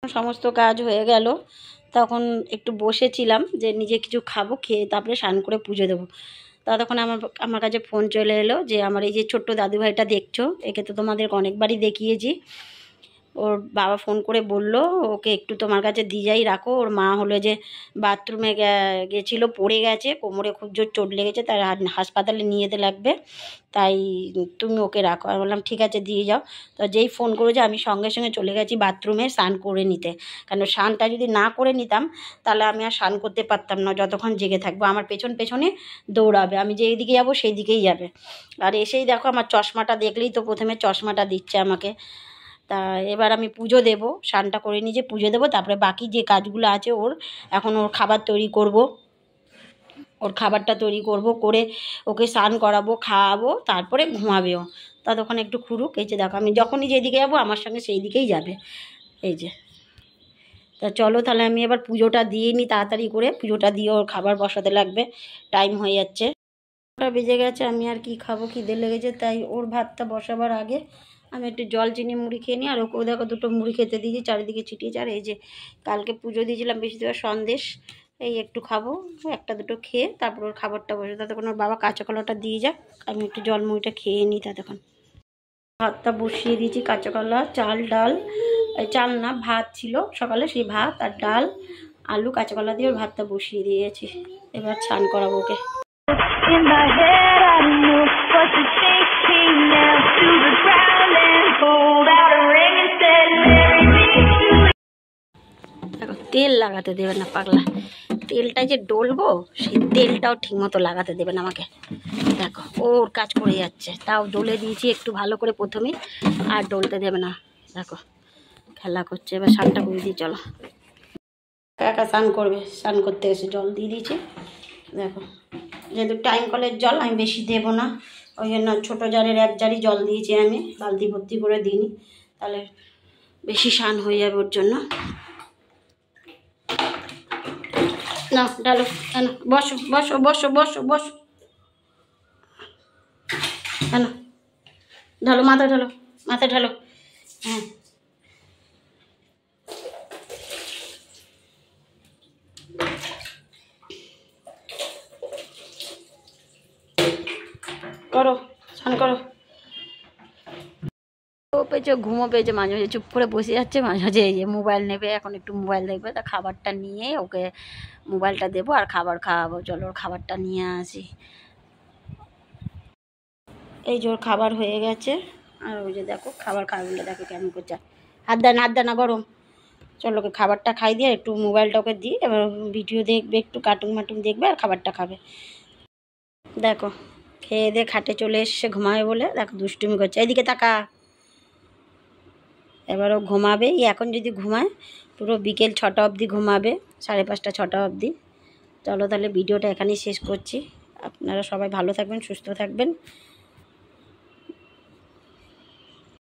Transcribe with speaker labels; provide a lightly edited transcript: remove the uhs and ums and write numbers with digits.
Speaker 1: সমস্ত কাজ হয়ে গেল, তখন একটু বসেছিলাম যে নিজে কিছু খাবো, খেয়ে তারপরে স্নান করে পুজো দেবো। ততক্ষণ আমার কাছে ফোন চলে এলো যে আমার এই যে ছোট্ট দাদুভাইটা দেখছো, একে তো তোমাদের অনেকবারই দেখিয়েছি। ওর বাবা ফোন করে বলল ওকে একটু তোমার কাছে দিয়ে যাই, রাখো। ওর মা হলো যে বাথরুমে গেছিলো, পড়ে গেছে, কোমরে খুব জোর চোট লেগেছে, তার হাসপাতালে নিয়ে যেতে লাগবে, তাই তুমি ওকে রাখো। আমি বললাম ঠিক আছে দিয়ে যাও। তো যেই ফোন করেছে আমি সঙ্গে সঙ্গে চলে গেছি বাথরুমে স্নান করে নিতে, কারণ স্নানটা যদি না করে নিতাম তাহলে আমি আর স্নান করতে পারতাম না, যতক্ষণ জেগে থাকবো আমার পেছন পেছনে দৌড়াবে, আমি যেই দিকে যাবো সেই দিকেই যাবে। আর এসেই দেখো আমার চশমাটা দেখলেই তো প্রথমে চশমাটা দিচ্ছে আমাকে। তা এবার আমি পুজো দেব, স্নানটা করে নিজে পুজো দেবো, তারপরে বাকি যে কাজগুলো আছে ওর, এখন ওর খাবার তৈরি করব, ওর খাবারটা তৈরি করব, করে ওকে স্নান করাবো, খাওয়াবো, তারপরে ঘুমাবেও। ততক্ষণ একটু খুঁড়ুক। এই যে দেখো আমি যখনই যেদিকে যাবো আমার সঙ্গে সেই দিকেই যাবে, এই যে। তা চলো তাহলে আমি এবার পুজোটা দিয়ে নিই, তাড়াতাড়ি করে পুজোটা দিয়ে ওর খাবার বসাতে লাগবে, টাইম হয়ে যাচ্ছে, ওটা বেজে গেছে। আমি আর কি খাবো, খিদে লেগেছে, তাই ওর ভাতটা বসাবার আগে আমি একটু জল চিনি মুড়ি খেয়ে নিই। আর ওকেও দেখো দুটো মুড়ি খেতে দিয়েছি, চারিদিকে ছিটিয়েছি। আর এই যে কালকে পুজো দিয়েছিলাম বৃহস্পতিবার সন্দেশ, এই একটু খাবো, একটা দুটো খেয়ে তারপর ওর খাবারটা বসে। ততক্ষণ ওর বাবা কাঁচা কলাটা দিয়ে যাক, আমি একটু জল মুড়িটা খেয়ে নিই। ততক্ষণ ভাতটা বসিয়ে দিয়েছি, কাঁচা কলা, চাল, ডাল, চাল না ভাত ছিল সকালে, সেই ভাত আর ডাল, আলু, কাঁচা কলা দিয়ে ওর ভাতটা বসিয়ে দিয়েছি। এবার স্নান করাবো ওকে। In my head I know what you're thinking now, to the ground and hold out a ring and said marry me to. দেখো তেল লাগাতে দেবে না পাগলা, তেলটা যে ডলবো সেই তেলটাও ঠিকমতো লাগাতে দেবে না আমাকে। দেখো ওর কাজ করে যাচ্ছে, তাও ডলে দিয়েছি একটু ভালো করে প্রথমেই, আর ডলতে দেবে না। দেখো খেলা করছে। এবার স্নানটা করে দিই, চলো। একা স্নান করবে, স্নান করতে এসে জল দিয়ে দিয়েছি। দেখো যেহেতু টাইম কলের জল আমি বেশি দেবো না, ওই জন্য ছোটো জারের এক জারই জল দিয়েছি, আমি বালতি ভর্তি করে দিইনি, তাহলে বেশি স্নান হয়ে যাবে ওর জন্য। না ডালো, কেন বসো বসো বসো বসো বসো, কেন ঢালো, মাথায় ঢালো, মাথায় ঢালো। হ্যাঁ করো, স্নান করো। ও পেয়েছে, ঘুমো পেয়েছে, মাঝে মাঝে চুপ করে বসে যাচ্ছে, মাঝে মাঝে এই যে মোবাইল নেবে, এখন একটু মোবাইল দেখবে। তা খাবারটা নিয়ে ওকে মোবাইলটা দেবো আর খাবার খাওয়াবো। চলো ওর খাবারটা নিয়ে আসি। এই যে ওর খাবার হয়ে গেছে, আর ওই যে দেখো খাবার খাওয়াগুলো দেখো কেমন করছে, হাত দেয় না, হাত দেয় না, গরম। চলো ওকে খাবারটা খাই দিয়ে একটু মোবাইলটা ওকে দিই, এবার ভিডিও দেখবে, একটু কার্টুন মাটুন দেখবে আর খাবারটা খাবে। দেখো খেয়ে দিয়ে খাটে চলে এসছে ঘুমাবে বলে, দেখো দুষ্টুমি করছে, এইদিকে তাকা। এবার ও ঘুমাবে, এখন যদি ঘুমায় পুরো বিকেল 6টা অবধি ঘুমাবে, 5:30 6টা অবধি। চলো তাহলে ভিডিওটা এখানেই শেষ করছি। আপনারা সবাই ভালো থাকবেন, সুস্থ থাকবেন।